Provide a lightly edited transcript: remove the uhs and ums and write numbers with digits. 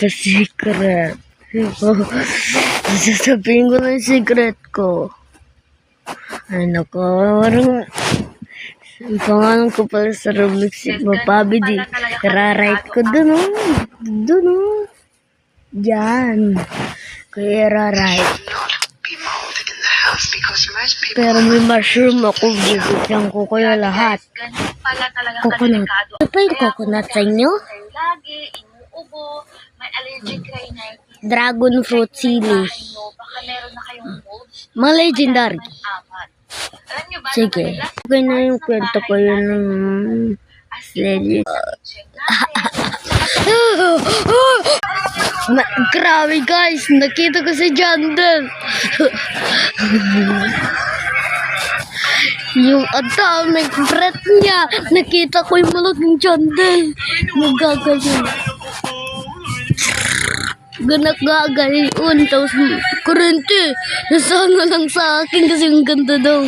sa secret. Sasabihin ko na yung secret ko. Ay nako, parang ang pangalan ko pala sa Roblox si Mapabidi. Rarite ko dun oh. Dun oh. Diyan. Kaya rarite. Pero may mushroom ako. Bibigyan ko kaya lahat. Coconut. Ano pa yung coconut sa inyo? Lagi, inuubo, may allergic rhinitis. Dragon fruit sili. Baka meron na kayong molds. Mga legendary. Apat. Alam nyo ba? Sige. Okay na yung kwento ko yun ng legend. Grabe guys, nakita ko si Jandel. Yung atomic breath niya, nakita ko yung malaking Jandel. Nagagaling. Ganag-gagayon, tapos kurente. Nasana lang sa akin kasi ang ganda daw.